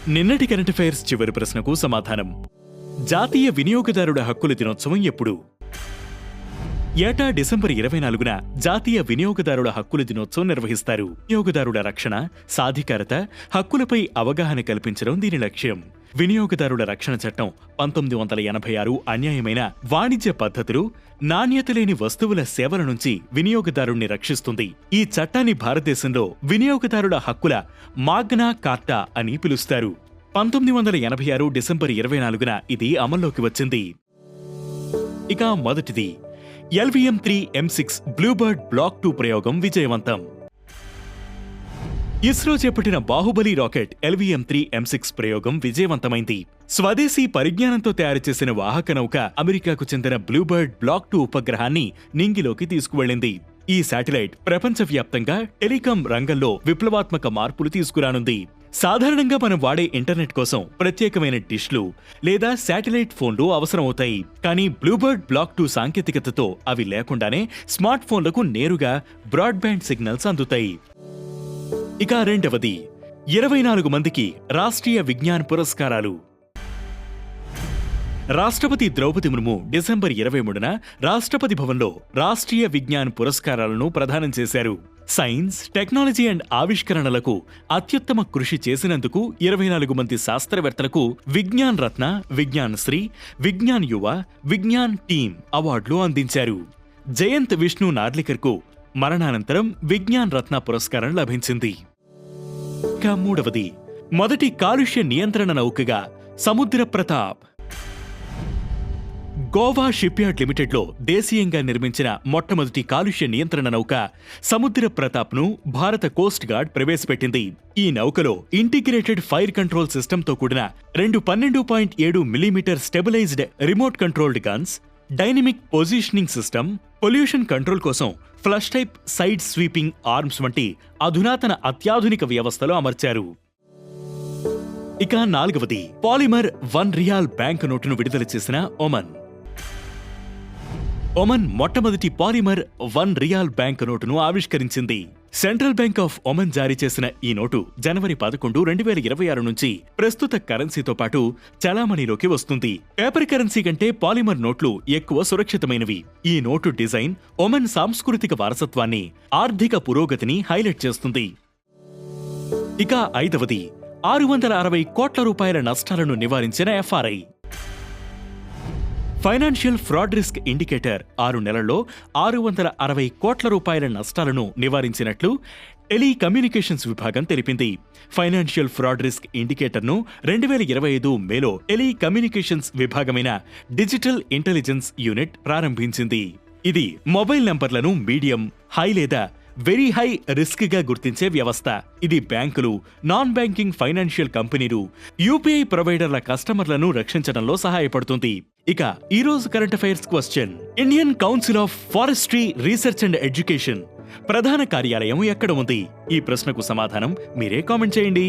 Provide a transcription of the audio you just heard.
నిన్నటి current affairs చివరి ప్రశ్నకు సమాధానం. జాతీయ వినియోగదారుల హక్కుల దినోత్సవం ఎప్పుడు? ఏటా డిసెంబర్ 24న జాతీయ వినియోగదారుల హక్కుల దినోత్సవం నిర్వహిస్తారు. వినియోగదారుల రక్షణ, సాధికారత, హక్కులపై అవగాహన కల్పించడం దీని లక్ష్యం. వినియోగదారుల రక్షణ చట్టం 1986 అన్యాయమైన వాణిజ్య పద్ధతులు, నాణ్యత లేని వస్తువుల సేవల నుంచి వినియోగదారుణ్ణి రక్షిస్తుంది. ఈ చట్టాన్ని భారతదేశంలో వినియోగదారుల హక్కుల మాగ్నా కార్టా అని పిలుస్తారు. 1986 డిసెంబర్ 24న ఇది అమల్లోకి వచ్చింది. ఇక మొదటిది LVM-3 M6 బ్లూబర్డ్ బ్లాక్ 2 ప్రయోగం విజయవంతం. ఇస్రో చేపట్టిన బాహుబలి రాకెట్ LVM-3 M6 ప్రయోగం విజయవంతమైంది. స్వదేశీ పరిజ్ఞానంతో తయారు చేసిన వాహక నౌక అమెరికాకు చెందిన బ్లూబర్డ్ బ్లాక్ 2 ఉపగ్రహాన్ని నింగిలోకి తీసుకువెళ్లింది. ఈ శాటిలైట్ ప్రపంచవ్యాప్తంగా టెలికాం రంగంలో విప్లవాత్మక మార్పులు తీసుకురానుంది. సాధారణంగా మనం వాడే ఇంటర్నెట్ కోసం ప్రత్యేకమైన డిష్లు లేదా శాటిలైట్ ఫోన్లు అవసరమవుతాయి. కానీ బ్లూబర్డ్ బ్లాక్ 2 సాంకేతికతతో అవి లేకుండానే స్మార్ట్ ఫోన్లకు నేరుగా బ్రాడ్బ్యాండ్ సిగ్నల్స్ అందుతాయి. ఇక రెండవది 24 మందికి రాష్ట్రీయ విజ్ఞాన్ పురస్కారాలు. రాష్ట్రపతి ద్రౌపది ముర్ము డిసెంబర్ 23న రాష్ట్రపతి భవన్లో రాష్ట్రీయ విజ్ఞాన్ పురస్కారాలను ప్రదానం చేశారు. సైన్స్, టెక్నాలజీ అండ్ ఆవిష్కరణలకు అత్యుత్తమ కృషి చేసినందుకు 24 మంది శాస్త్రవేత్తలకు విజ్ఞాన్ రత్న, విజ్ఞాన్ శ్రీ, విజ్ఞాన్ యువ, విజ్ఞాన్ టీమ్ అవార్డులు అందించారు. జయంత్ విష్ణు నార్లికర్కు మరణానంతరం విజ్ఞాన్ రత్న పురస్కారం లభించింది. ఇక మూడవది మొదటి కాలుష్య నియంత్రణ నౌకగా సముద్ర ప్రతాప్. గోవా షిప్యార్డ్ లిమిటెడ్లో దేశీయంగా నిర్మించిన మొట్టమొదటి కాలుష్య నియంత్రణ నౌక సముద్ర ప్రతాప్ను భారత కోస్ట్ గార్డ్ ప్రవేశపెట్టింది. ఈ నౌకలో ఇంటిగ్రేటెడ్ ఫైర్ కంట్రోల్ సిస్టంతో కూడిన 2 12.7 millimetre stabilised remote controlled guns, dynamic positioning system, pollution control కోసం flush type side sweeping arms వంటి అధునాతన అత్యాధునిక వ్యవస్థలు అమర్చారు. ఇక నాలుగవది పాలిమర్ 1 రియాల్ బ్యాంక్ నోటును విడుదల చేసిన ఒమన్. ఒమన్ మొట్టమొదటి పాలిమర్ 1 రియాల్ బ్యాంక్ నోటును ఆవిష్కరించింది. సెంట్రల్ బ్యాంక్ ఆఫ్ ఒమన్ జారీ చేసిన ఈ నోటు జనవరి 11, 2026 నుంచి ప్రస్తుత కరెన్సీతో పాటు చలామణిలోకి వస్తుంది. పేపర్ కరెన్సీ కంటే పాలిమర్ నోట్లు ఎక్కువ సురక్షితమైనవి. ఈ నోటు డిజైన్ ఒమన్ సాంస్కృతిక వారసత్వాన్ని, ఆర్థిక పురోగతిని హైలైట్ చేస్తుంది. ఇక ఐదవది 660 కోట్ల రూపాయల నష్టాలను నివారించిన FRI. Financial fraud risk indicator 6 నెలల్లో 660 కోట్ల రూపాయల నష్టాలను నివారించినట్లు టెలికమ్యూనికేషన్స్ విభాగం తెలిపింది. ఫైనాన్షియల్ ఫ్రాడ్ రిస్క్ ఇండికేటర్ను 2025 మేలో టెలికమ్యూనికేషన్స్ విభాగమైన డిజిటల్ ఇంటెలిజెన్స్ యూనిట్ ప్రారంభించింది. ఇది మొబైల్ నంబర్లను మీడియం, హై లేదా వెరీ హై రిస్క్ గా గుర్తించే వ్యవస్థ. ఇది బ్యాంకులు, నాన్ బ్యాంకింగ్ ఫైనాన్షియల్ కంపెనీలు, యూపీఐ ప్రొవైడర్ల కస్టమర్లను రక్షించడంలో సహాయపడుతుంది. ఇక ఈ రోజు current affairs question: Indian council of forestry research and education ప్రధాన కార్యాలయం ఎక్కడ ఉంది? ఈ ప్రశ్నకు సమాధానం మీరే కామెంట్ చేయండి.